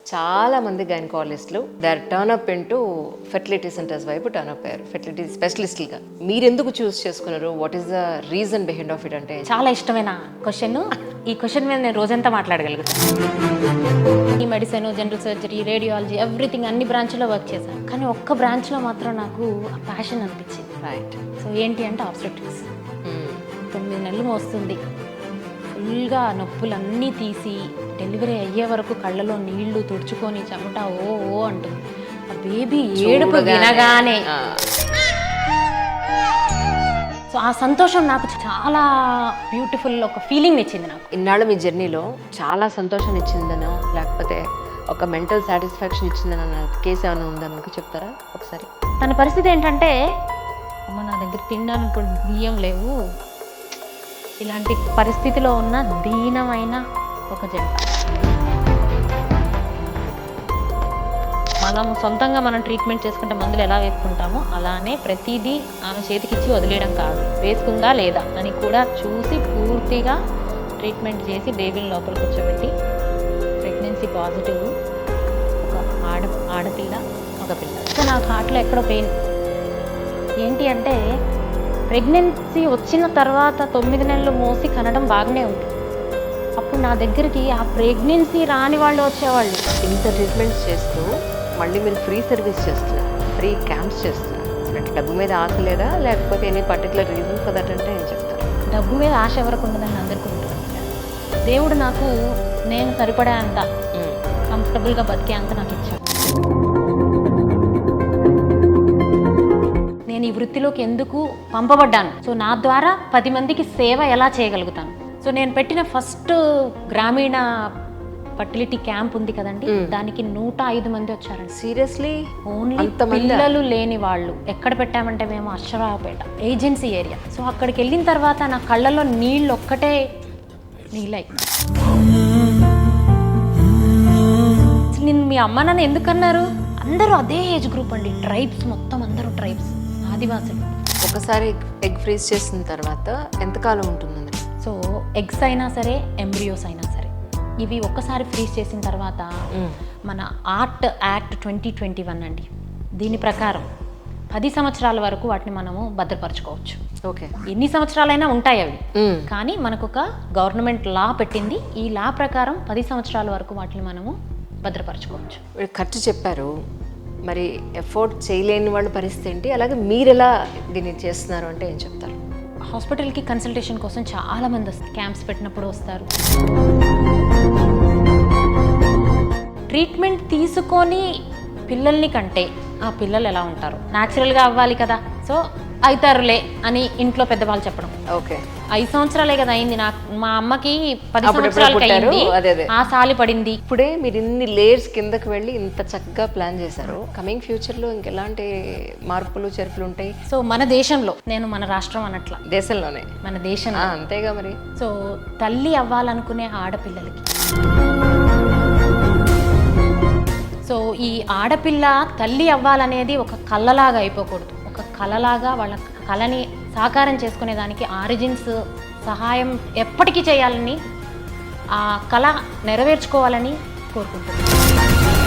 చాలా మంది గైనకాలజిస్టులు there turn up into fertility centres వైపు టర్న్ అప్ అయ్యారు, ఫెర్టిలిటీ స్పెషలిస్టులుగా. మీరు ఎందుకు చూస్ చేసుకున్నారు? What is the reason behind of it? అంటే చాలా ఇష్టమైన క్వశ్చన్. ఈ క్వశ్చన్ మీద నేను రోజంతా మాట్లాడగలుగుతాను. ఈ medicine, general surgery, radiology, everything అన్ని బ్రాంచ్లో వర్క్ చేశాను. కానీ ఒక్క బ్రాంచ్లో మాత్రం నాకు ప్యాషన్ అనిపించింది. రైట్. సో ఏంటి అంటే ఆబ్స్టెటిక్స్. 9 నెలలు మోస్తుంది, ఫుల్గా నొప్పులన్నీ తీసి డెలివరీ అయ్యే వరకు కళ్ళలో నీళ్లు తుడుచుకొని చెమట ఓ ఓ అంటుంది. ఆ బేబీ ఏడుపు వినగానే సో ఆ సంతోషం నాకు చాలా బ్యూటిఫుల్ ఒక ఫీలింగ్ ఇచ్చింది. నాకు ఇన్నాళ్ళు మీ జర్నీలో చాలా సంతోషాన్ని ఇచ్చిందనో లేకపోతే ఒక మెంటల్ సాటిస్ఫాక్షన్ ఇచ్చిందన్న కేసు ఏమైనా ఉందా మీకు చెప్తారా ఒకసారి? తన పరిస్థితి ఏంటంటే, అమ్మ నా దగ్గర తినడానికి కూడా బియ్యం లేవు, ఇలాంటి పరిస్థితిలో ఉన్న దీనమైన ఒక జంట. మనం సొంతంగా మనం ట్రీట్మెంట్ చేసుకుంటే మందులు ఎలా వేసుకుంటామో అలానే ప్రతిదీ ఆమె చేతికిచ్చి వదిలేయడం కాదు, వేసుకుందా లేదా అని కూడా చూసి పూర్తిగా ట్రీట్మెంట్ చేసి బేబీని లోపల కూర్చోబెట్టి ప్రెగ్నెన్సీ పాజిటివ్ ఒక ఆడపిల్ల ఒక పిల్ల. సో నాకు హార్ట్లో ఎక్కడో పెయిన్. ఏంటి అంటే ప్రెగ్నెన్సీ వచ్చిన తర్వాత 9 నెలలు మోసి కనడం బాగానే ఉంటుంది. అప్పుడు నా దగ్గరికి ఆ ప్రెగ్నెన్సీ రాని వాళ్ళు వచ్చేవాళ్ళు. ఇంత ట్రీట్మెంట్స్ చేస్తూ మళ్ళీ మీరు ఫ్రీ సర్వీస్ చేస్తున్నారు, ఫ్రీ క్యాంప్స్ చేస్తున్నారు. అంటే డబ్బు మీద ఆశ లేదా, లేకపోతే any particular reason for that అంటే ఏం చెప్తారు? డబ్బు మీద ఆశ ఎవరికి ఉండదని అందరికీ ఉంటుంది. దేవుడు నాకు నేను సరిపడే అంత కంఫర్టబుల్గా బతికే అంత నాకు ఇచ్చాడు. నేను ఈ వృత్తిలోకి ఎందుకు పంపబడ్డాను? సో నా ద్వారా 10 మందికి సేవ ఎలా చేయగలుగుతాను? సో నేను పెట్టిన ఫస్ట్ గ్రామీణ ఫర్టిలిటీ క్యాంప్ ఉంది కదండి, దానికి 105 మంది వచ్చారండి. సీరియస్లీ? ఓన్లీ పిల్లలు లేని వాళ్ళు. ఎక్కడ పెట్టామంటే మేము అశ్వరావుపేట ఏజెన్సీ ఏరియా. సో అక్కడికి వెళ్ళిన తర్వాత నా కళ్ళలో నీళ్ళు ఒక్కటే నీళ్ళై. నేను మీ అమ్మ నాన్న ఎందుకన్నారు? అందరూ అదే ఏజ్ గ్రూప్ అండి, ట్రైబ్స్ మొత్తం, అందరూ ట్రైబ్స్, ఆదివాసులు. ఒకసారి ఎగ్ ఫ్రీజ్ చేసిన తర్వాత ఎంతకాలం ఉంటుందండి? సో ఎగ్స్ అయినా సరే, ఎంబ్రియోస్ అయినా సరే, ఇవి ఒక్కసారి ఫ్రీజ్ చేసిన తర్వాత మన ఆర్ట్ యాక్ట్ 2021 అండి, దీని ప్రకారం 10 సంవత్సరాల వరకు వాటిని మనము భద్రపరచుకోవచ్చు. ఓకే. ఎన్ని సంవత్సరాలైనా ఉంటాయి అవి, కానీ మనకు ఒక గవర్నమెంట్ లా పెట్టింది. ఈ లా ప్రకారం 10 సంవత్సరాల వరకు వాటిని మనము భద్రపరచుకోవచ్చు. ఖర్చు చెప్పారు, మరి ఎఫోర్డ్ చేయలేని వాళ్ళ పరిస్థితి ఏంటి? అలాగే మీరు ఎలా దీన్ని చేస్తున్నారు అంటే ఏం చెప్తారు? హాస్పిటల్కి కన్సల్టేషన్ కోసం చాలా మంది వస్తారు, క్యాంప్స్ పెట్టినప్పుడు వస్తారు. ట్రీట్మెంట్ తీసుకొని పిల్లల్ని కంటే ఆ పిల్లలు ఎలా ఉంటారు, న్యాచురల్గా అవ్వాలి కదా, సో అవుతారులే అని ఇంట్లో పెద్దవాళ్ళు చెప్పడం. ఓకే. 5 సంవత్సరాలే కదా అయింది, నాకు మా అమ్మకి 10 సంవత్సరాలకి అయింది, ఆ సాలి పడింది. ఇప్పుడే మీరు ఇన్ని లేయర్స్ కిందకి వెళ్ళి ఇంత చక్కగా ప్లాన్ చేశారు. కమింగ్ ఫ్యూచర్లో ఇంకెలాంటి మార్పులు చేర్పులు ఉంటాయి? సో మన దేశంలో, నేను మన రాష్ట్రం అనట్లా, దేశంలోనే, మన దేశంలో అంతేగా మరి. సో తల్లి అవ్వాలనుకునే ఆడపిల్లలకి, సో ఈ ఆడపిల్ల తల్లి అవ్వాలనేది ఒక కళలాగా అయిపోకూడదు. ఒక కళలాగా వాళ్ళ కళని సాకారం చేసుకునేదానికి ఆరిజిన్స్ సహాయం ఎప్పటికీ చేయాలని, ఆ కళ నెరవేర్చుకోవాలని కోరుకుంటున్నాను.